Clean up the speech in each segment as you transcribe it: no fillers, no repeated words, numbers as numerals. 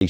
in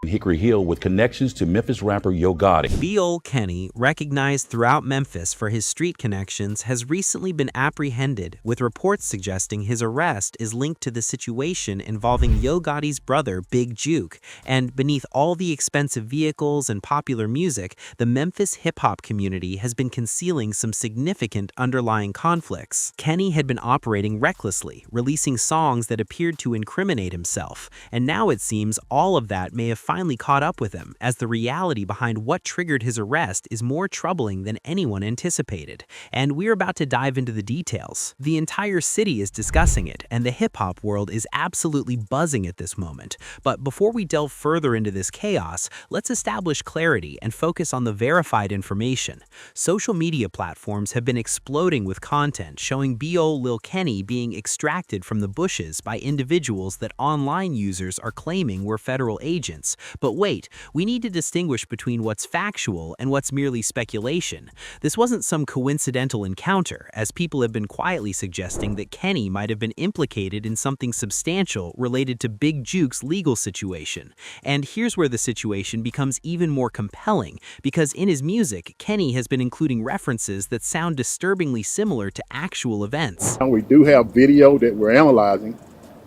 Hickory Hill with connections to Memphis rapper Yo Gotti. BeeOl Kenny, recognized throughout Memphis for his street connections, has recently been apprehended, with reports suggesting his arrest is linked to the situation involving Yo Gotti's brother, Big Juke. And beneath all the expensive vehicles and popular music, the Memphis hip-hop community has been concealing some significant underlying conflicts. Kenny had been operating recklessly, releasing songs that appeared to incriminate himself, and now it seems all of that may have finally caught up with him, as the reality behind what triggered his arrest is more troubling than anyone anticipated. And we're about to dive into the details. The entire city is discussing it, and the hip-hop world is absolutely buzzing at this moment. But before we delve further into this chaos, let's establish clarity and focus on the verified information. Social media platforms have been exploding with content showing BeeOl Lil Kenny being extracted from the bushes by individuals that online users are claiming were federal agents. But wait, we need to distinguish between what's factual and what's merely speculation. This wasn't some coincidental encounter, as people have been quietly suggesting that Kenny might have been implicated in something substantial related to Big Juke's legal situation. And here's where the situation becomes even more compelling, because in his music, Kenny has been including references that sound disturbingly similar to actual events. We do have video that we're analyzing,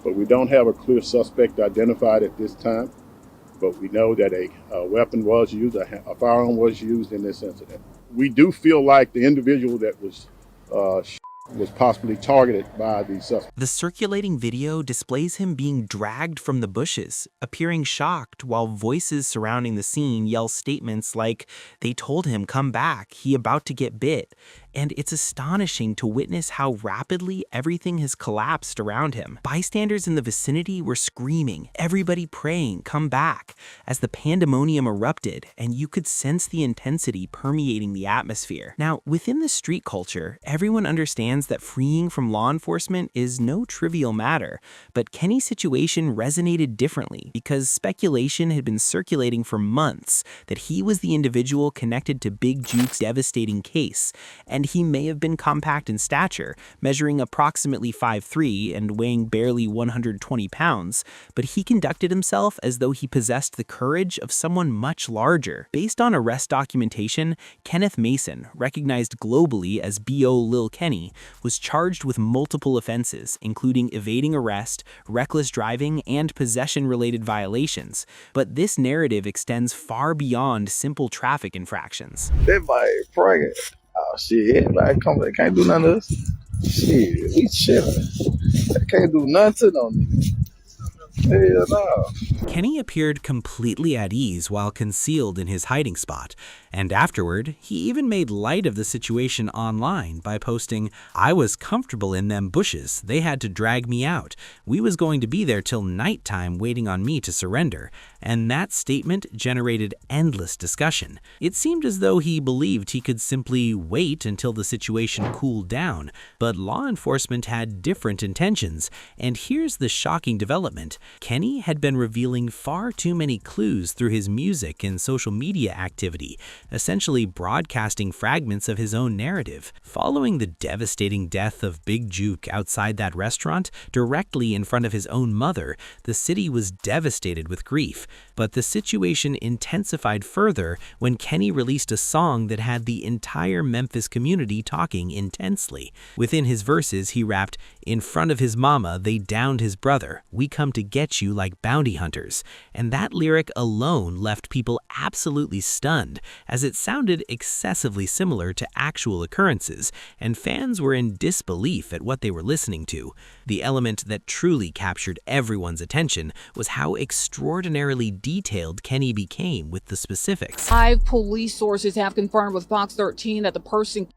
but we don't have a clear suspect identified at this time. But we know that a weapon was used, a firearm was used in this incident. We do feel like the individual that was possibly targeted by the suspect. The circulating video displays him being dragged from the bushes, appearing shocked, while voices surrounding the scene yell statements like, "They told him come back, he about to get bit." And it's astonishing to witness how rapidly everything has collapsed around him. Bystanders in the vicinity were screaming, everybody praying, "Come back," as the pandemonium erupted, and you could sense the intensity permeating the atmosphere. Now, within the street culture, everyone understands that freeing from law enforcement is no trivial matter, but Kenny's situation resonated differently because speculation had been circulating for months that he was the individual connected to Big Juke's devastating case, and he may have been compact in stature, measuring approximately 5'3" and weighing barely 120 pounds, but he conducted himself as though he possessed the courage of someone much larger. Based on arrest documentation, Kenneth Mason, recognized globally as BeeOl Lil Kenny, was charged with multiple offenses, including evading arrest, reckless driving, and possession-related violations. But this narrative extends far beyond simple traffic infractions. That boy pregnant. Oh shit, everybody come, they can't do nothing to us. Shit, we chilling. They can't do nothing to no nigga. Hell no. Kenny appeared completely at ease while concealed in his hiding spot, and afterward, he even made light of the situation online by posting, "I was comfortable in them bushes, they had to drag me out. We was going to be there till nighttime waiting on me to surrender." And that statement generated endless discussion. It seemed as though he believed he could simply wait until the situation cooled down, but law enforcement had different intentions, and here's the shocking development. Kenny had been revealing far too many clues through his music and social media activity, essentially broadcasting fragments of his own narrative. Following the devastating death of Big Juke outside that restaurant, directly in front of his own mother, the city was devastated with grief. But the situation intensified further when Kenny released a song that had the entire Memphis community talking intensely. Within his verses, he rapped, "In front of his mama, they downed his brother. We come to get you like bounty hunters." And that lyric alone left people absolutely stunned, as it sounded excessively similar to actual occurrences, and fans were in disbelief at what they were listening to. The element that truly captured everyone's attention was how extraordinarily detailed Kenny became with the specifics. 5 police sources have confirmed with Fox 13 that the person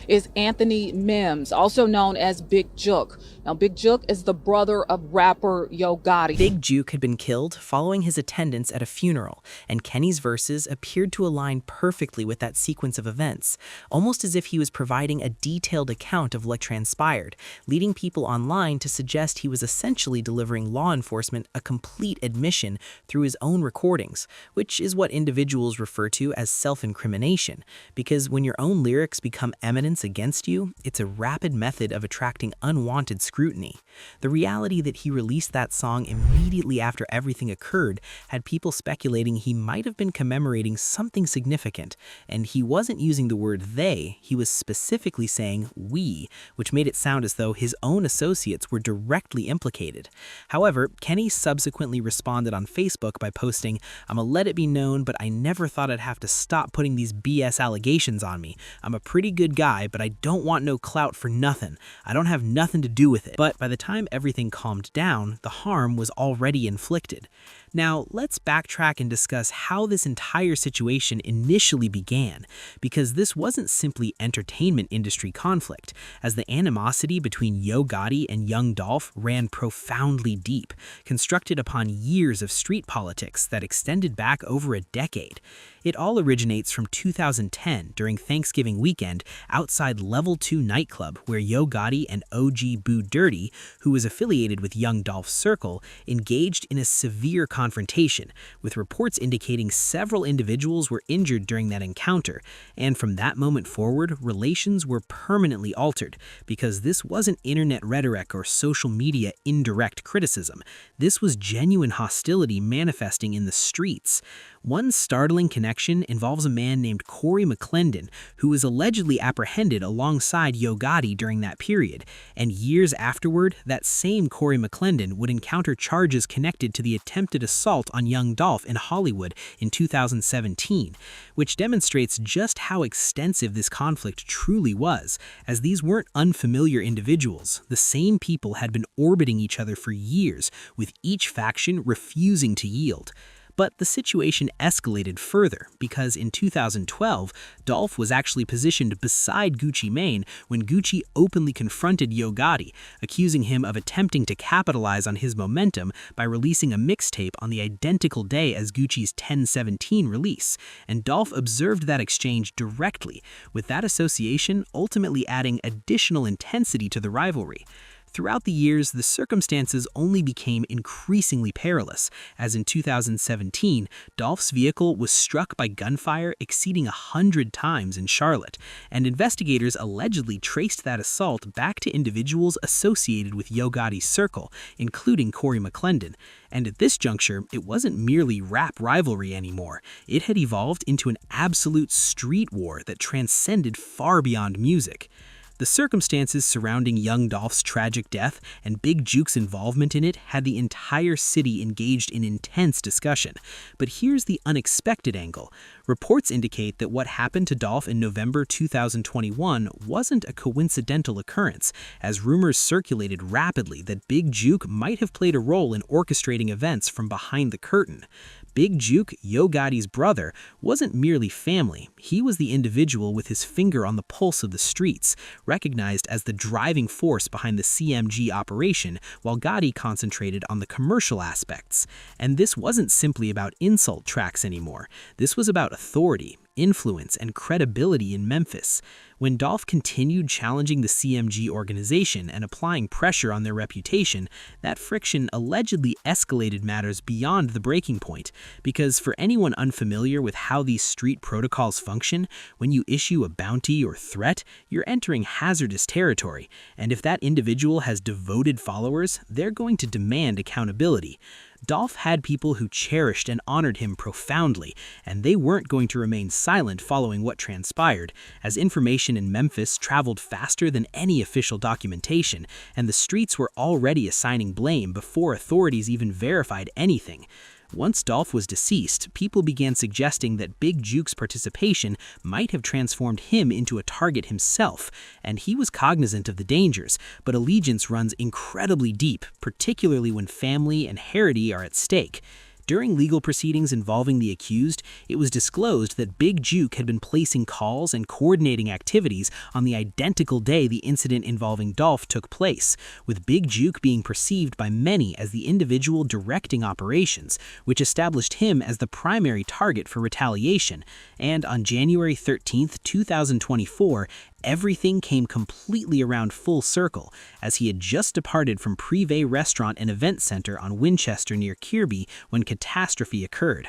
is Anthony Mims, also known as Big Juke. Now, Big Juke is the brother of rapper Yo Gotti. Big Juke had been killed following his attendance at a funeral, and Kenny's verses appeared to align perfectly with that sequence of events, almost as if he was providing a detailed account of what transpired, leading people online to suggest he was essentially delivering law enforcement a complete admission through his own recordings, which is what individuals refer to as self-incrimination, because when your own lyrics become eminent evidence against you, it's a rapid method of attracting unwanted scrutiny. The reality that he released that song immediately after everything occurred had people speculating he might have been commemorating something significant, and he wasn't using the word they, he was specifically saying we, which made it sound as though his own associates were directly implicated. However, Kenny subsequently responded on Facebook by posting, "I'ma let it be known, but I never thought I'd have to stop putting these BS allegations on me. I'm a pretty good guy, but I don't want no clout for nothing. I don't have nothing to do with it." But by the time everything calmed down, the harm was already inflicted. Now, let's backtrack and discuss how this entire situation initially began, because this wasn't simply entertainment industry conflict, as the animosity between Yo Gotti and young Dolph ran profoundly deep, constructed upon years of street politics that extended back over a decade. It all originates from 2010 during Thanksgiving weekend outside Level 2 nightclub where Yo Gotti and OG Boo Dirty, who was affiliated with young Dolph's circle, engaged in a severe confrontation, with reports indicating several individuals were injured during that encounter, and from that moment forward, relations were permanently altered, because this wasn't internet rhetoric or social media indirect criticism. This was genuine hostility manifesting in the streets. One startling connection involves a man named Corey McClendon, who was allegedly apprehended alongside Yo Gotti during that period, and years afterward, that same Corey McClendon would encounter charges connected to the attempted assault on young Dolph in Hollywood in 2017, which demonstrates just how extensive this conflict truly was, as these weren't unfamiliar individuals. The same people had been orbiting each other for years, with each faction refusing to yield. But the situation escalated further because in 2012, Dolph was actually positioned beside Gucci Mane when Gucci openly confronted Yo Gotti, accusing him of attempting to capitalize on his momentum by releasing a mixtape on the identical day as Gucci's 1017 release, and Dolph observed that exchange directly, with that association ultimately adding additional intensity to the rivalry. Throughout the years, the circumstances only became increasingly perilous, as in 2017, Dolph's vehicle was struck by gunfire exceeding 100 times in Charlotte, and investigators allegedly traced that assault back to individuals associated with Yo Gotti's circle, including Corey McClendon. And at this juncture, it wasn't merely rap rivalry anymore. It had evolved into an absolute street war that transcended far beyond music. The circumstances surrounding young Dolph's tragic death and Big Juke's involvement in it had the entire city engaged in intense discussion. But here's the unexpected angle. Reports indicate that what happened to Dolph in November 2021 wasn't a coincidental occurrence, as rumors circulated rapidly that Big Juke might have played a role in orchestrating events from behind the curtain. Big Juke, Yo Gotti's brother, wasn't merely family. He was the individual with his finger on the pulse of the streets, recognized as the driving force behind the CMG operation, while Gotti concentrated on the commercial aspects. And this wasn't simply about insult tracks anymore. This was about authority, influence, and credibility in Memphis. When Dolph continued challenging the CMG organization and applying pressure on their reputation, that friction allegedly escalated matters beyond the breaking point, because for anyone unfamiliar with how these street protocols function, when you issue a bounty or threat, you're entering hazardous territory, and if that individual has devoted followers, they're going to demand accountability. Dolph had people who cherished and honored him profoundly, and they weren't going to remain silent following what transpired, as information in Memphis traveled faster than any official documentation, and the streets were already assigning blame before authorities even verified anything. Once Dolph was deceased, people began suggesting that Big Juke's participation might have transformed him into a target himself, and he was cognizant of the dangers, but allegiance runs incredibly deep, particularly when family and heritage are at stake. During legal proceedings involving the accused, it was disclosed that Big Juke had been placing calls and coordinating activities on the identical day the incident involving Dolph took place, with Big Juke being perceived by many as the individual directing operations, which established him as the primary target for retaliation. And on January 13, 2024, everything came completely around full circle, as he had just departed from Privé Restaurant and Event Center on Winchester near Kirby when catastrophe occurred.